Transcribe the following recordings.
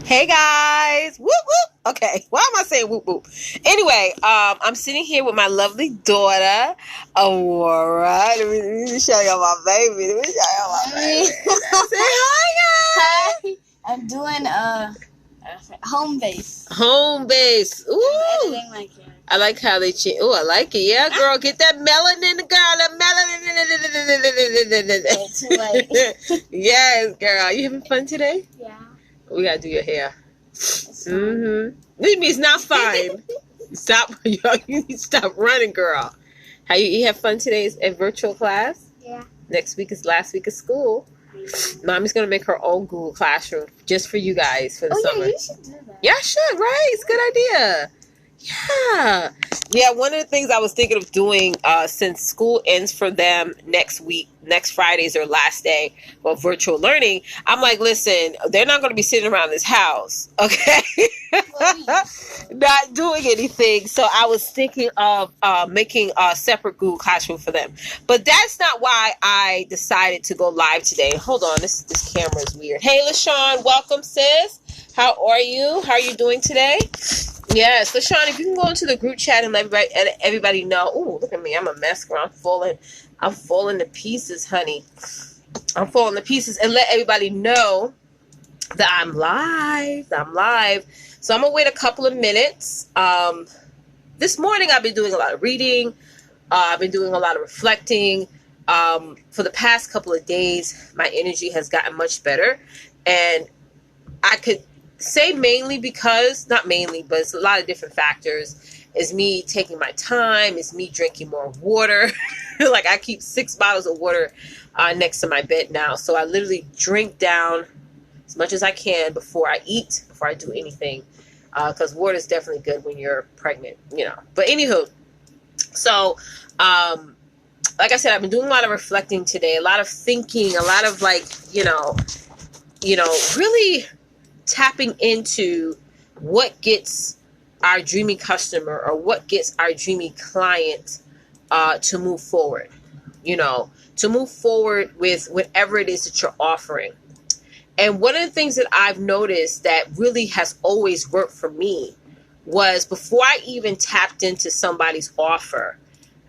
Hey guys, whoop whoop. Okay, why am I saying whoop whoop? Anyway, I'm sitting here with my lovely daughter, Aurora. Let me show y'all my baby. Let me show y'all my baby. Say hi, guys. Hi, I'm doing home base. Home base. I'm Ooh, editing my camera. I like how they change. Ooh, I like it. Yeah, girl, get that melanin, girl. That melanin. It's too late. Yes, girl. You having fun today? Yeah. We gotta do your hair. It's fine. Mm-hmm. This means not fine. Stop. You need to stop running, girl. How you have fun today at virtual class? Yeah. Next week is last week of school. Mommy's gonna make her own Google Classroom just for you guys for the summer. Yeah, you should do that. Yeah, I should, right? It's a good idea. Yeah. Yeah, one of the things I was thinking of doing since school ends for them next week, next Friday's their last day of virtual learning, I'm like, listen, they're not going to be sitting around this house, okay? Not doing anything. So I was thinking of making a separate Google Classroom for them. But that's not why I decided to go live today. Hold on, this camera is weird. Hey, LaShawn, welcome, sis. How are you? How are you doing today? Yes, LaShawn, if you can go into the group chat and let everybody know. Ooh, look at me. I'm a mess, girl. I'm falling to pieces, honey. I'm falling to pieces. And let everybody know that I'm live. So I'm going to wait a couple of minutes. This morning I've been doing a lot of reading. I've been doing a lot of reflecting. For the past couple of days, my energy has gotten much better. And I could say mainly because, not mainly, but it's a lot of different factors. It's me taking my time. It's me drinking more water. Like I keep 6 bottles of water next to my bed now. So I literally drink down as much as I can before I eat, before I do anything. Because water is definitely good when you're pregnant, you know. But anywho, so like I said, I've been doing a lot of reflecting today, a lot of thinking, a lot of like, really tapping into what gets our dreamy customer or what gets our dreamy client to move forward, to move forward with whatever it is that you're offering. And one of the things that I've noticed that really has always worked for me was before I even tapped into somebody's offer,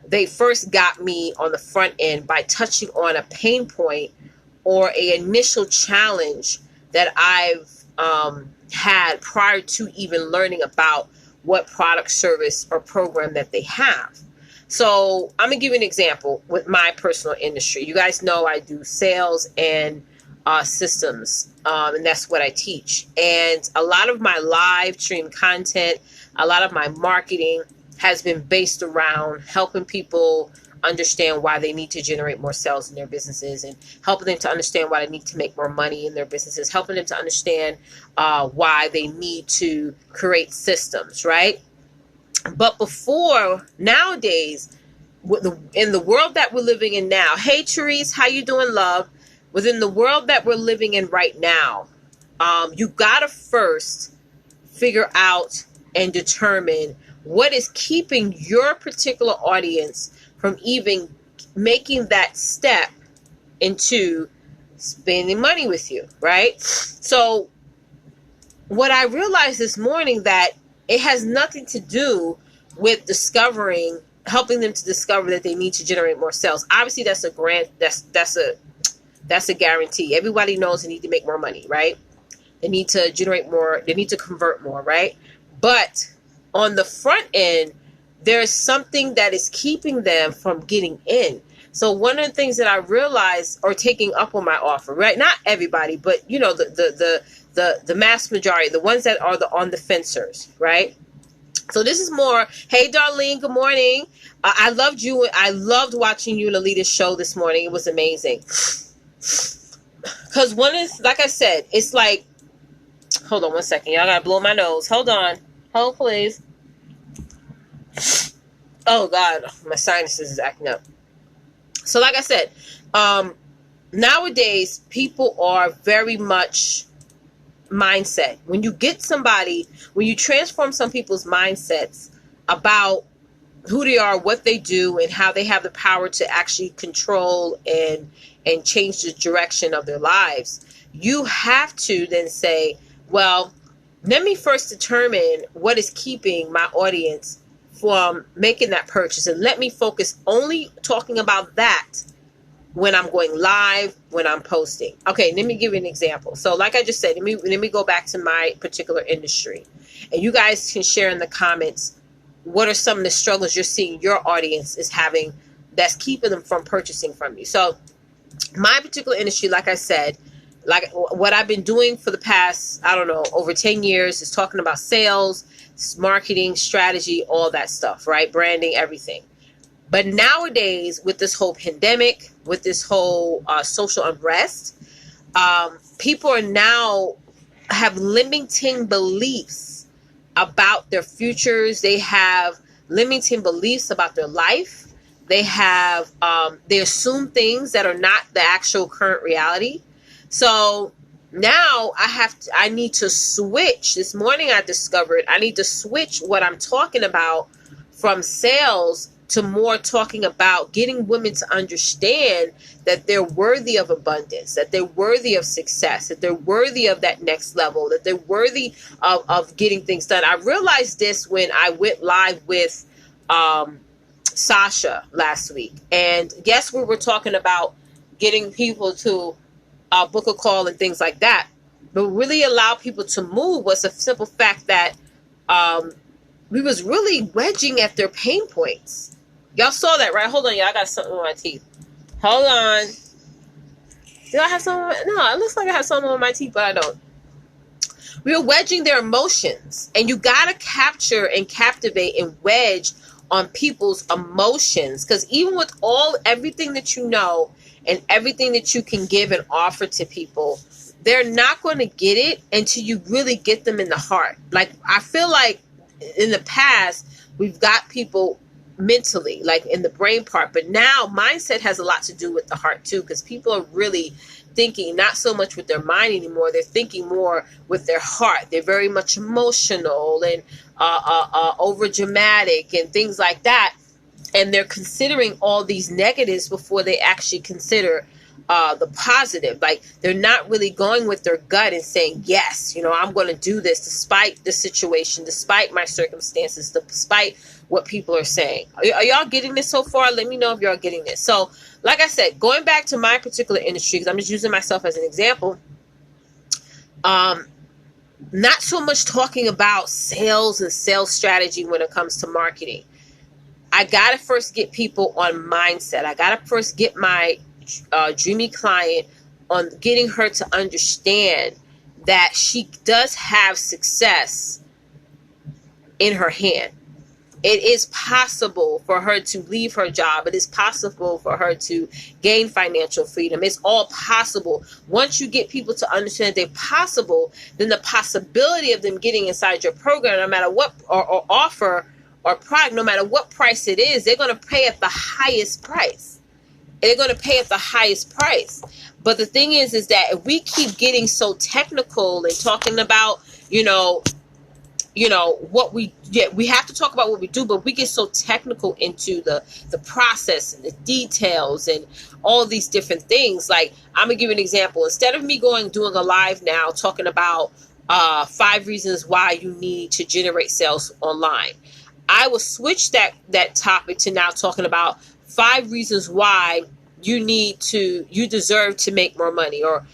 they first got me on the front end by touching on a pain point or an initial challenge that I've had prior to even learning about what product, service, or program that they have. So I'm going to give you an example with my personal industry. You guys know I do sales and systems, and that's what I teach. And a lot of my live stream content, a lot of my marketing has been based around helping people understand why they need to generate more sales in their businesses and helping them to understand why they need to make more money in their businesses, helping them to understand why they need to create systems, right? But before, nowadays, in the world that we're living in now, hey, Therese, how you doing, love? Within the world that we're living in right now, you got to first figure out and determine what is keeping your particular audience from even making that step into spending money with you, right? So what I realized this morning that it has nothing to do with helping them to discover that they need to generate more sales. Obviously, that's a guarantee. Everybody knows they need to make more money, right? They need to generate more. They need to convert more, right? But on the front end, there's something that is keeping them from getting in. So one of the things that I realized, or taking up on my offer, right? Not everybody, but the mass majority, the ones that are on the fencers, right? So this is more, hey, Darlene, good morning. I loved you. I loved watching you and Alita's show this morning. It was amazing. Because like I said, it's like, hold on one second. Y'all got to blow my nose. Hold on. Hold, please. Oh, God. My sinuses is acting up. So like I said, nowadays, people are very much mindset. When you transform some people's mindsets about who they are, what they do, and how they have the power to actually control and change the direction of their lives, you have to then say, well, let me first determine what is keeping my audience from making that purchase, and let me focus only talking about that when I'm going live, when I'm posting. Okay, let me give you an example. So like I just said, let me go back to my particular industry, and you guys can share in the comments what are some of the struggles you're seeing your audience is having that's keeping them from purchasing from you. So my particular industry, like I said, like what I've been doing for the past, I don't know, over 10 years is talking about sales, marketing, strategy, all that stuff, right? Branding, everything. But nowadays, with this whole pandemic, with this whole social unrest, people are now have limiting beliefs about their futures. They have limiting beliefs about their life. They have, they assume things that are not the actual current reality. So now I need to switch. This morning I discovered I need to switch what I'm talking about from sales to more talking about getting women to understand that they're worthy of abundance, that they're worthy of success, that they're worthy of that next level, that they're worthy of getting things done. I realized this when I went live with Sasha last week. And yes, we were talking about getting people to book a call and things like that. But really allow people to move was a simple fact that we was really wedging at their pain points. Y'all saw that, right? Hold on, y'all. I got something on my teeth. Hold on. Do I have something? No, it looks like I have something on my teeth, but I don't. We were wedging their emotions. And you got to capture and captivate and wedge on people's emotions. Because even with everything that you know and everything that you can give and offer to people, they're not going to get it until you really get them in the heart. Like, I feel like in the past, we've got people mentally, like in the brain part, but now mindset has a lot to do with the heart too, because people are really thinking not so much with their mind anymore. They're thinking more with their heart. They're very much emotional and over dramatic and things like that. And they're considering all these negatives before they actually consider the positive. Like, they're not really going with their gut and saying, yes, I'm going to do this despite the situation, despite my circumstances, despite what people are saying. Are y'all getting this so far? Let me know if y'all getting this. So, like I said, going back to my particular industry, because I'm just using myself as an example, not so much talking about sales and sales strategy when it comes to marketing. I got to first get people on mindset. I got to first get my dreamy client on getting her to understand that she does have success in her hand. It is possible for her to leave her job. It is possible for her to gain financial freedom. It's all possible. Once you get people to understand they're possible, then the possibility of them getting inside your program, no matter what, or offer or product, no matter what price it is, they're going to pay at the highest price. They're going to pay at the highest price. But the thing is that if we keep getting so technical and talking about, what we have to talk about what we do, but we get so technical into the process and the details and all these different things. Like, I'm gonna give you an example. Instead of me doing a live now talking about 5 reasons why you need to generate sales online, I will switch that topic to now talking about 5 reasons why you deserve to make more money, or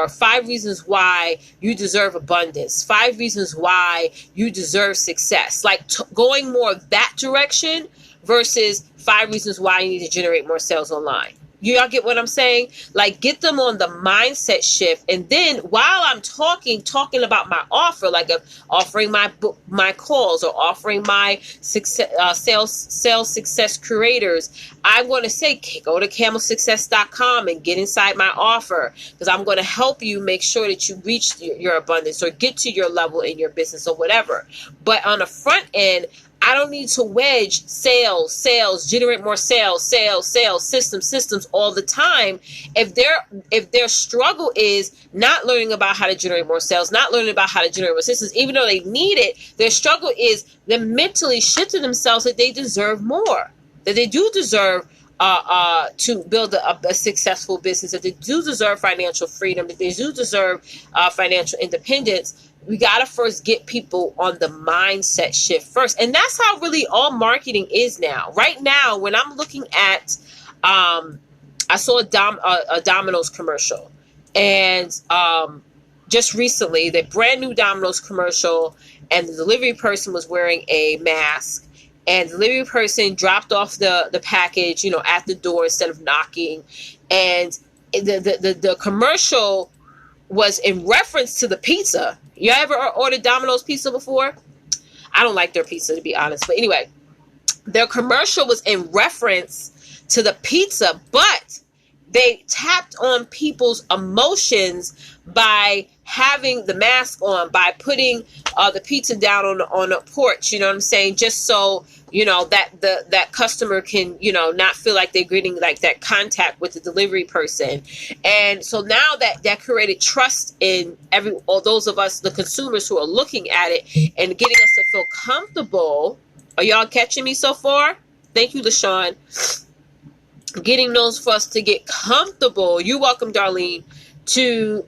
5 reasons why you deserve abundance, 5 reasons why you deserve success. Like, going more that direction versus 5 reasons why you need to generate more sales online. Y'all get what I'm saying? Like, get them on the mindset shift. And then while I'm talking about my offer, like offering my calls or offering my success, sales success creators, I'm going to say, go to camelsuccess.com and get inside my offer, because I'm going to help you make sure that you reach your abundance or get to your level in your business or whatever. But on the front end, I don't need to wedge sales, generate more sales, systems all the time. If their struggle is not learning about how to generate more sales, not learning about how to generate more systems, even though they need it, their struggle is them mentally shifting themselves that they deserve more, that they do deserve to build a successful business, that they do deserve financial freedom, that they do deserve financial independence. we got to first get people on the mindset shift first. And that's how really all marketing is now. Right now, when I'm looking at, I saw a Domino's commercial, and just recently, the brand new Domino's commercial, and the delivery person was wearing a mask, and the delivery person dropped off the package, at the door instead of knocking. And the commercial was in reference to the pizza. You ever ordered Domino's pizza before? I don't like their pizza, to be honest. But anyway, their commercial was in reference to the pizza, but they tapped on people's emotions by having the mask on, by putting the pizza down on a porch, you know what I'm saying? Just so, that customer can, not feel like they're getting like that contact with the delivery person. And so now that created trust in all those of us, the consumers who are looking at it and getting us to feel comfortable. Are y'all catching me so far? Thank you, LaShawn. Getting those for us to get comfortable. You're welcome, Darlene, to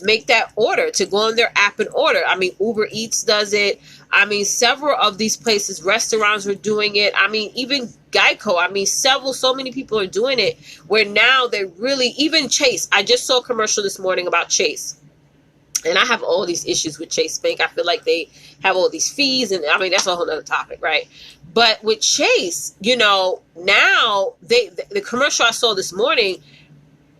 make that order, to go on their app and order. I mean, Uber Eats does it. I mean, several of these places, restaurants are doing it. I mean, even Geico. I mean, so many people are doing it, where now they're really, even Chase. I just saw a commercial this morning about Chase. And I have all these issues with Chase Bank. I feel like they have all these fees, and I mean, that's a whole other topic, right? But with Chase, now the commercial I saw this morning,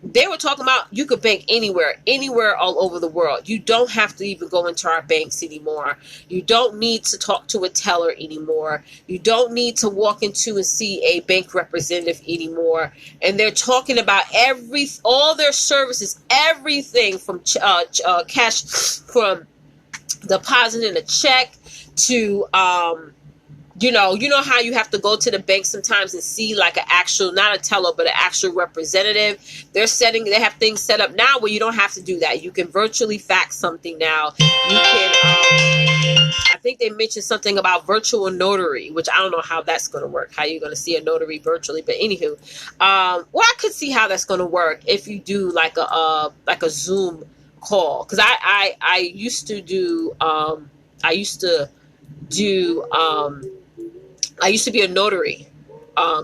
they were talking about you could bank anywhere all over the world. You don't have to even go into our banks anymore. You don't need to talk to a teller anymore. You don't need to walk into and see a bank representative anymore. And they're talking about all their services, everything from cash, from depositing a check to you know how you have to go to the bank sometimes and see like an actual, not a teller, but an actual representative. They have things set up now where you don't have to do that. You can virtually fax something now. You can, I think they mentioned something about virtual notary, which I don't know how that's going to work, how you're going to see a notary virtually. But anywho, well, I could see how that's going to work if you do like a Zoom call. Cause I used to be a notary.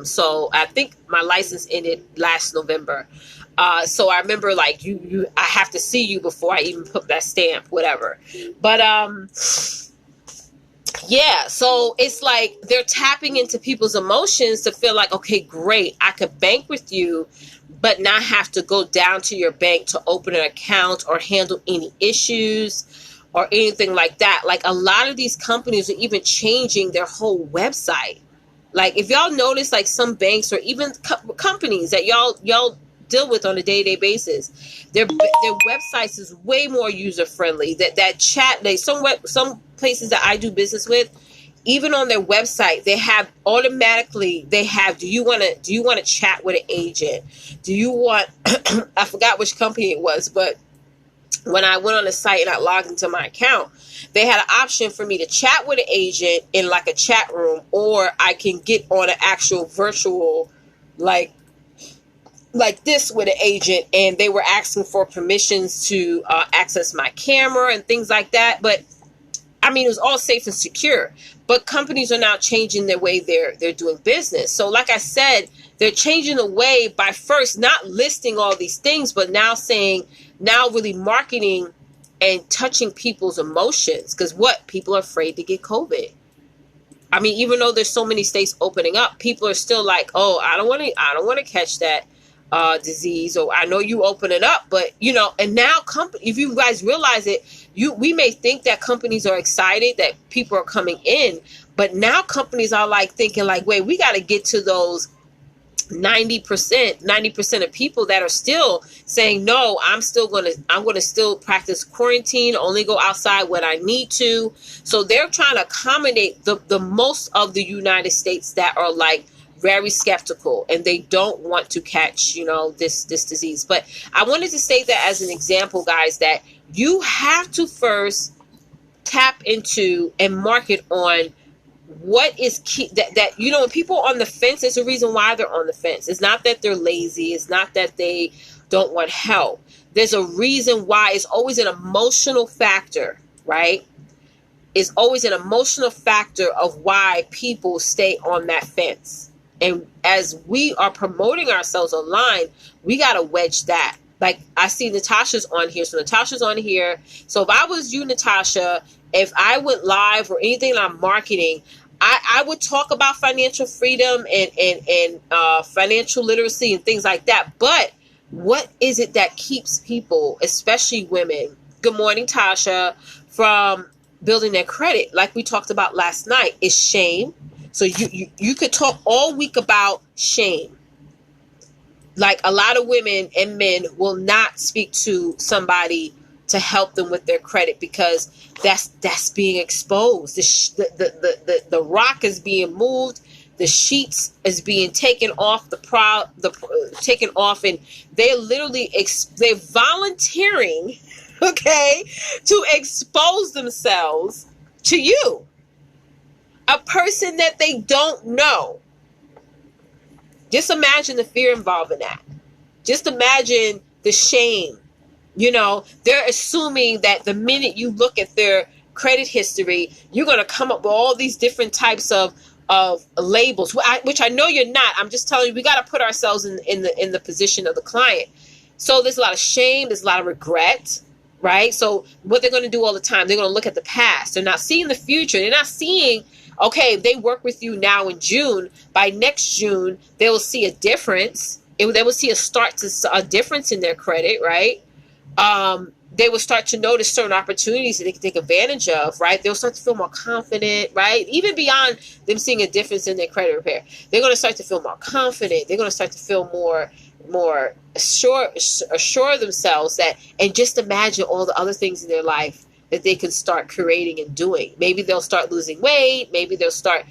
So I think my license ended last November. So I remember like I have to see you before I even put that stamp, whatever. But, yeah, so it's like they're tapping into people's emotions to feel like, okay, great, I could bank with you, but not have to go down to your bank to open an account or handle any issues or anything like that. Like a lot of these companies are even changing their whole website. Like if y'all notice, like some banks or even companies that y'all deal with on a day-to-day basis, their websites is way more user friendly. That chat, some places that I do business with, even on their website, they have automatically, do you want to chat with an agent? Do you want, I forgot which company it was, but when I went on the site and I logged into my account, they had an option for me to chat with an agent in like a chat room, or I can get on an actual virtual, like this with an agent, and they were asking for permissions to access my camera and things like that. But I mean, it was all safe and secure. But companies are now changing their way they're doing business. So like I said, they're changing the way by first not listing all these things, but now really marketing and touching people's emotions. Because people are afraid to get COVID. I mean, even though there's so many states opening up, people are still like, oh, I don't want to catch that disease. Or I know you open it up, but and now if you guys realize it, we may think that companies are excited that people are coming in, but now companies are like thinking like, wait, we got to get to those 90% of people that are still saying, no, I'm going to still practice quarantine, only go outside when I need to. So they're trying to accommodate the most of the United States that are like very skeptical and they don't want to catch, this disease. But I wanted to say that as an example, guys, that you have to first tap into and market on what is key, that when people are on the fence, there's a reason why they're on the fence. It's not that they're lazy. It's not that they don't want help. There's a reason why. It's always an emotional factor. right, is always an emotional factor of why people stay on that fence. And as we are promoting ourselves online, we got to wedge that. Like, I see Natasha's on here. So Natasha's on here. So if I was you, Natasha, if I went live or anything that I'm marketing, I would talk about financial freedom and financial literacy and things like that. But what is it that keeps people, especially women, good morning, Tasha, from building their credit? Like we talked about last night, is shame. So you could talk all week about shame. Like, a lot of women and men will not speak to somebody to help them with their credit because that's being exposed. The rock is being moved. The sheets is being taken off taken off, and they're literally they're volunteering, okay, to expose themselves to you, a person that they don't know. Just imagine the fear involved in that. Just imagine the shame. You know, they're assuming that the minute you look at their credit history, you're going to come up with all these different types of labels, which I know you're not. I'm just telling you, we got to put ourselves in the position of the client. So there's a lot of shame. There's a lot of regret, right? So what they're going to do all the time, they're going to look at the past. They're not seeing the future. They're not seeing, okay, if they work with you now in June, by next June, they will see a difference. They will see a difference in their credit, right? They will start to notice certain opportunities that they can take advantage of, right? They'll start to feel more confident, right? Even beyond them seeing a difference in their credit repair, they're going to start to feel more confident. They're going to start to feel more assure of themselves and just imagine all the other things in their life that they can start creating and doing. Maybe they'll start losing weight. Maybe they'll start,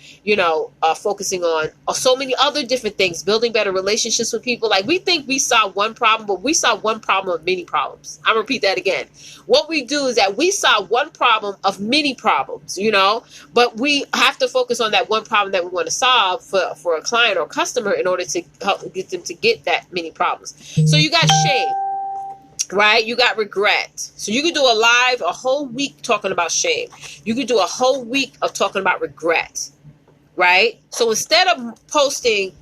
focusing on so many other different things, building better relationships with people. Like, we think we solve one problem, but we solve one problem of many problems. I'm going to repeat that again. What we do is that we solve one problem of many problems, but we have to focus on that one problem that we want to solve for a client or customer in order to help get them to get that many problems. So you got shame. Right? You got regret. So you could do a whole week talking about shame. You could do a whole week of talking about regret. Right? So instead of posting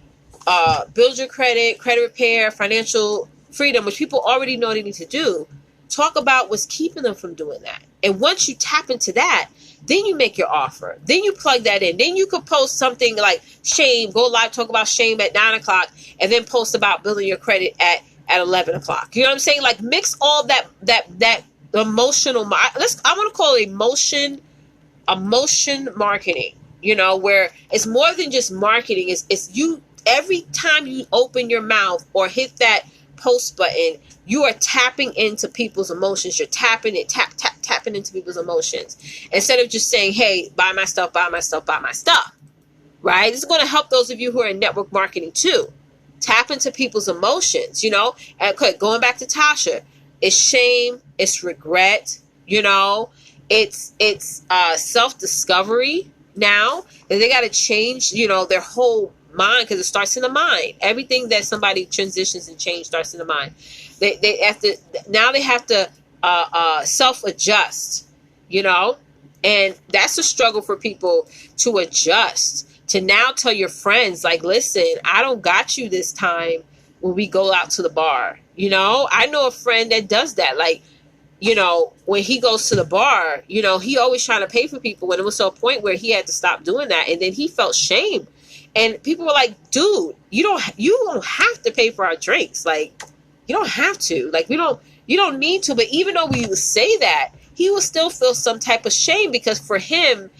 build your credit repair, financial freedom, which people already know they need to do, talk about what's keeping them from doing that. And once you tap into that, then you make your offer. Then you plug that in. Then you could post something like shame, go live, talk about shame at 9 o'clock, and then post about building your credit at 11 o'clock. You know what I'm saying? Like, mix all that emotional, I want to call it emotion marketing, where it's more than just marketing. It's you, every time you open your mouth or hit that post button, you are tapping into people's emotions. You're tapping into people's emotions. Instead of just saying, hey, buy my stuff, right? This is going to help those of you who are in network marketing too. Tap into people's emotions, and going back to Tasha, it's shame, it's regret, it's self-discovery now, and they got to change, their whole mind, because it starts in the mind. Everything that somebody transitions and change starts in the mind. They have to self-adjust, and that's a struggle for people to adjust. To now tell your friends, like, listen, I don't got you this time when we go out to the bar. I know a friend that does that. Like, when he goes to the bar, he always trying to pay for people, when it was to a point where he had to stop doing that. And then he felt shame. And people were like, dude, you don't have to pay for our drinks. Like, you don't have to. Like, you don't need to. But even though we would say that, he would still feel some type of shame, because for him,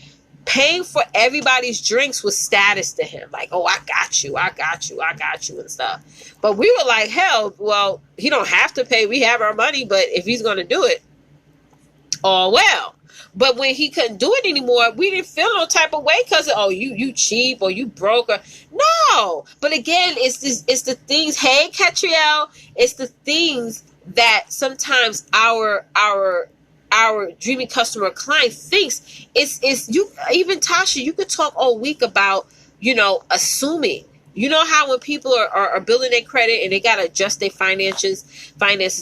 paying for everybody's drinks was status to him. Like, oh, I got you and stuff. But we were like, hell, well, he don't have to pay. We have our money, but if he's going to do it, oh, well. But when he couldn't do it anymore, we didn't feel no type of way because, oh, you cheap or you broke. No. But again, it's the things, hey, Catriel, it's the things that sometimes our dreamy customer client thinks is you. Even Tasha, you could talk all week about, assuming. You know how when people are building their credit and they got to adjust their finances,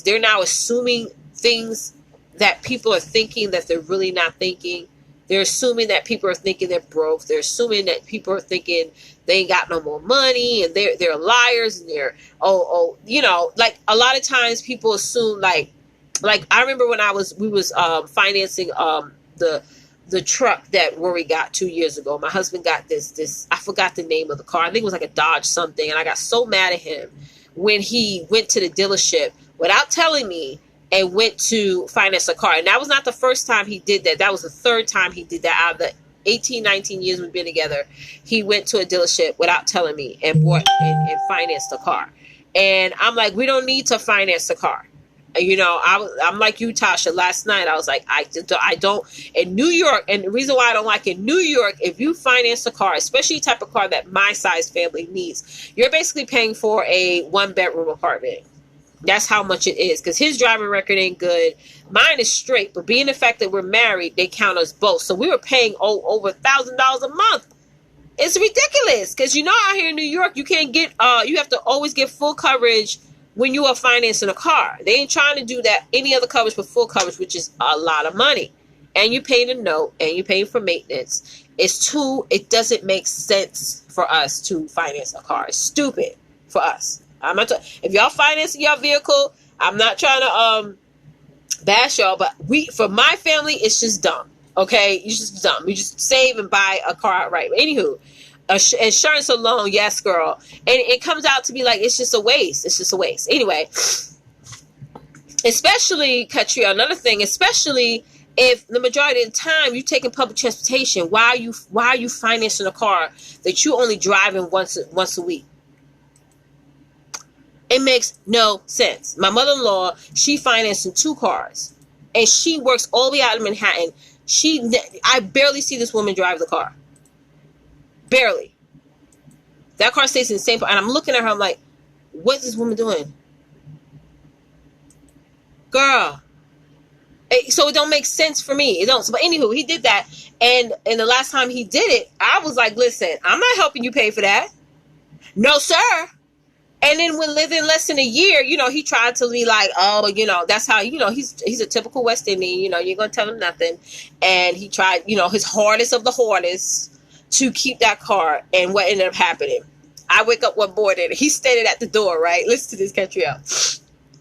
they're now assuming things that people are thinking that they're really not thinking. They're assuming that people are thinking they're broke. They're assuming that people are thinking they ain't got no more money, and they're liars, and they're like a lot of times people assume like I remember when we was financing the truck that Rory got 2 years ago. My husband got this I forgot the name of the car. I think it was like a Dodge something, and I got so mad at him when he went to the dealership without telling me and went to finance a car. And that was not the first time he did that. That was the third time he did that. Out of the 18, 19 years we've been together, he went to a dealership without telling me and bought and financed a car. And I'm like, we don't need to finance the car. I'm like you, Tasha. Last night I was like, I don't in New York, and the reason why I don't like in New York, if you finance a car, especially the type of car that my size family needs, you're basically paying for a 1-bedroom apartment. That's how much it is, because his driving record ain't good. Mine is straight, but being the fact that we're married, they count us both. So we were paying over $1,000 a month. It's ridiculous, because out here in New York, you can't get you have to always get full coverage when you are financing a car. They ain't trying to do that any other coverage but full coverage, which is a lot of money. And you paying a note, and you paying for maintenance. It doesn't make sense for us to finance a car. It's stupid for us. If y'all financing your vehicle, I'm not trying to bash y'all, but for my family, it's just dumb. Okay, it's just dumb. We just save and buy a car outright. Anywho, insurance alone, yes, girl, and it comes out to be like it's just a waste. It's just a waste. Anyway, especially Katria, another thing, especially if the majority of the time you're taking public transportation, why are you financing a car that you only driving once a week? It makes no sense. My mother-in-law, she financing 2 cars, and she works all the way out of Manhattan. I barely see this woman drive the car. Barely. That car stays in the same place, and I'm looking at her. I'm like, what's this woman doing, girl? So it don't make sense for me. It don't. But anywho, he did that, and the last time he did it, I was like, listen, I'm not helping you pay for that. No, sir. And then within less than a year, he tried to be like, oh, that's how, he's a typical West Indian, you ain't going to tell him nothing. And he tried, his hardest of the hardest to keep that car. And what ended up happening? I wake up one morning, he standing at the door, right? Listen to this country out.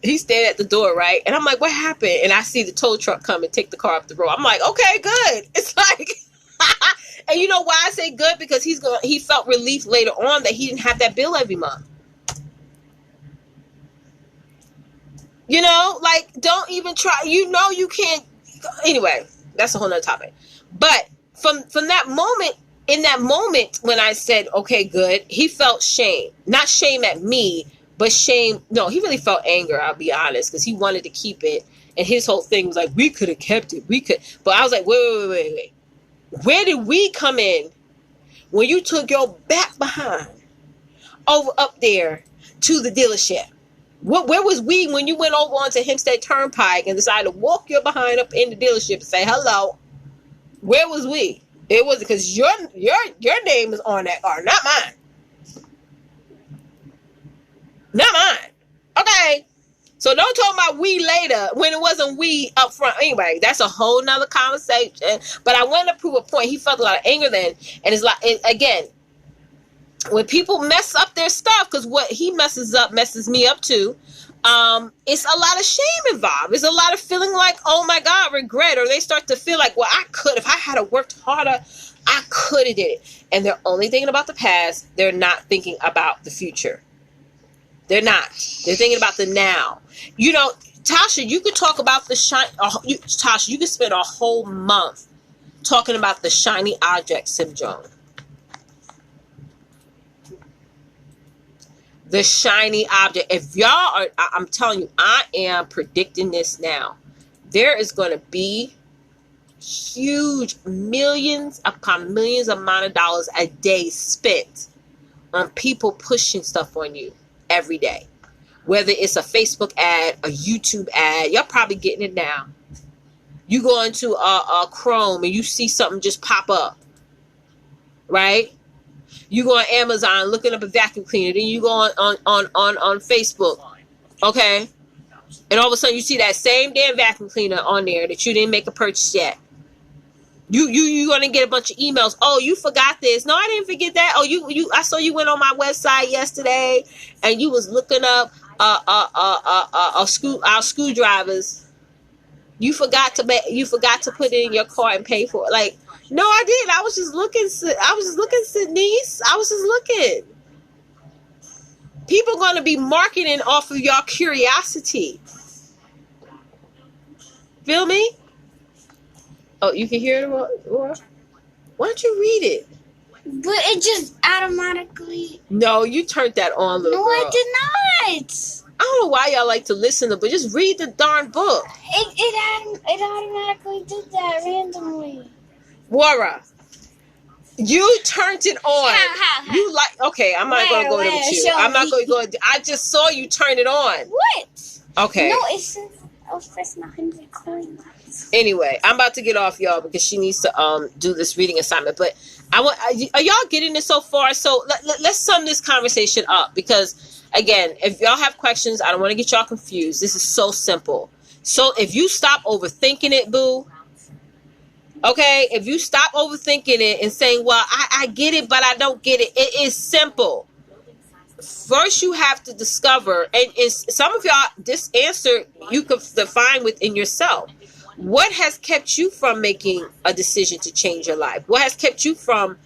He stayed at the door, right? And I'm like, what happened? And I see the tow truck come and take the car up the road. I'm like, okay, good. It's like, and you know why I say good? Because he felt relief later on that he didn't have that bill every month. Don't even try. You can't. Anyway, that's a whole nother topic. But from that moment, in that moment when I said, okay, good, he felt shame. Not shame at me, but shame. No, he really felt anger, I'll be honest, because he wanted to keep it. And his whole thing was like, we could have kept it. We could. But I was like, wait. Where did we come in when you took your back behind over up there to the dealership? Where was we when you went over onto Hempstead Turnpike and decided to walk your behind up in the dealership and say hello? Where was we? It was because your name is on that car, not mine. Not mine. Okay. So don't talk about we later when it wasn't we up front. Anyway, that's a whole nother conversation. But I wanted to prove a point. He felt a lot of anger then. And it's like, again, when people mess up their stuff, because what he messes up messes me up too, it's a lot of shame involved. There's a lot of feeling like, oh my God, regret. Or they start to feel like, well, if I had worked harder, I could have did it. And they're only thinking about the past. They're not thinking about the future. They're not. They're thinking about the now. Tasha, you could talk about the Tasha, you could spend a whole month talking about the shiny object syndrome. The shiny object. If y'all are, I'm telling you, I am predicting this now. There is going to be huge millions upon millions amount of dollars a day spent on people pushing stuff on you every day. Whether it's a Facebook ad, a YouTube ad, y'all probably getting it now. You go into a Chrome and you see something just pop up, right? You go on Amazon looking up a vacuum cleaner, then you go on Facebook, okay? And all of a sudden you see that same damn vacuum cleaner on there that you didn't make a purchase yet. You gonna get a bunch of emails. Oh, you forgot this. No, I didn't forget that. Oh, I saw you went on my website yesterday and you was looking up our screwdrivers. You forgot to put it in your cart and pay for it. Like, no, I didn't. I was just looking, Sydney. I was just looking. People gonna be marketing off of your curiosity. Feel me? Oh, you can hear it, Laura? Why don't you read it? But it just automatically... No, you turned that on, little girl. No, I did not. I don't know why y'all like to listen to, but just read the darn book. It automatically did that randomly. Laura, you turned it on. How? You like... Okay, I'm not going to go there with you. I'm not going to go... I just saw you turn it on. What? Okay. No, it says... I was pressing 100 coins. Anyway, I'm about to get off, y'all, because she needs to do this reading assignment. But are y'all getting it so far? So let's sum this conversation up, because again, if y'all have questions, I don't want to get y'all confused. This is so simple. So if you stop overthinking it, boo. Okay, if you stop overthinking it and saying, "Well, I get it, but I don't get it," it is simple. First, you have to discover, and some of y'all, this answer you could define within yourself. What has kept you from making a decision to change your life? What has kept you from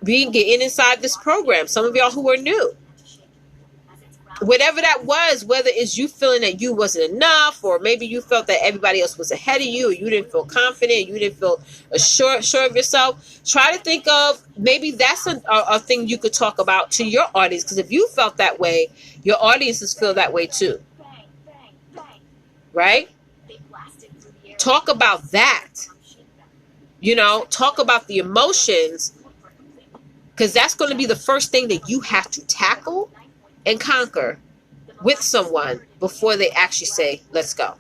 getting inside this program? Some of y'all who are new. Whatever that was, whether it's you feeling that you wasn't enough, or maybe you felt that everybody else was ahead of you, or you didn't feel confident, you didn't feel sure of yourself, try to think of, maybe that's a thing you could talk about to your audience, because if you felt that way, your audiences feel that way too. Right? Talk about that. Talk about the emotions, because that's going to be the first thing that you have to tackle and conquer with someone before they actually say, let's go.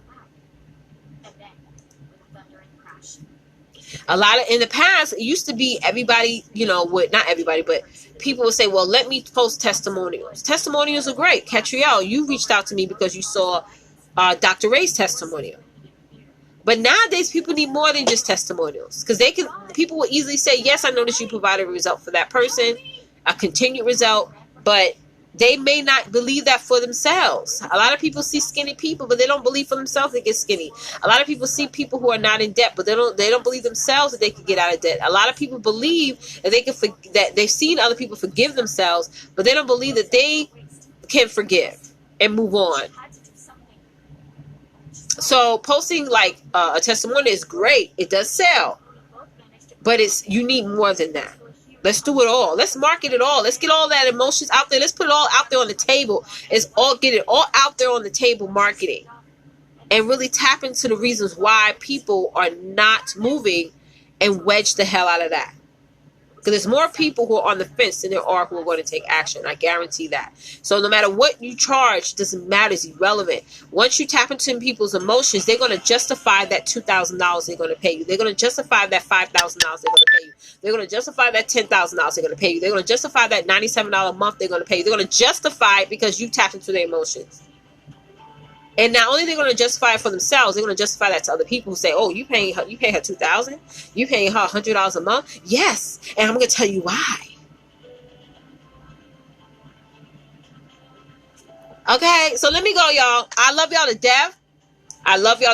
A lot of, in the past, it used to be everybody, not everybody, but people would say, well, let me post testimonials. Testimonials are great. Catrielle, you reached out to me because you saw Dr. Ray's testimonial. But nowadays, people need more than just testimonials, because people will easily say, yes, I noticed you provided a result for that person, a continued result, but they may not believe that for themselves. A lot of people see skinny people, but they don't believe for themselves they get skinny. A lot of people see people who are not in debt, but they don't believe themselves that they can get out of debt. A lot of people believe that that they've seen other people forgive themselves, but they don't believe that they can forgive and move on. So posting like a testimony is great. It does sell, but you need more than that. Let's do it all. Let's market it all. Let's get all that emotions out there. Let's put it all out there on the table. Get it all out there on the table, marketing. And really tap into the reasons why people are not moving and wedge the hell out of that. Because there's more people who are on the fence than there are who are going to take action. I guarantee that. So no matter what you charge, it doesn't matter. It's irrelevant. Once you tap into people's emotions, they're going to justify that $2,000 they're going to pay you. They're going to justify that $5,000 they're going to pay you. They're going to justify that $10,000 they're going to pay you. They're going to justify that $97 a month they're going to pay you. They're going to justify it because you tapped into their emotions. And not only they're going to justify it for themselves, they're going to justify that to other people who say, "Oh, you pay her $2,000? You paying her $100 a month?" Yes, and I'm going to tell you why. Okay, so let me go, y'all. I love y'all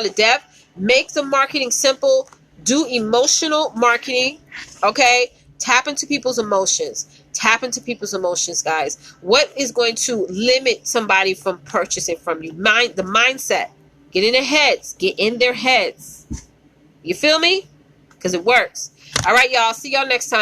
to death. Make the marketing simple. Do emotional marketing. Okay, tap into people's emotions. Tap into people's emotions, guys. What is going to limit somebody from purchasing from you? The mindset. Get in their heads. Get in their heads. You feel me? Because it works. All right, y'all. See y'all next time.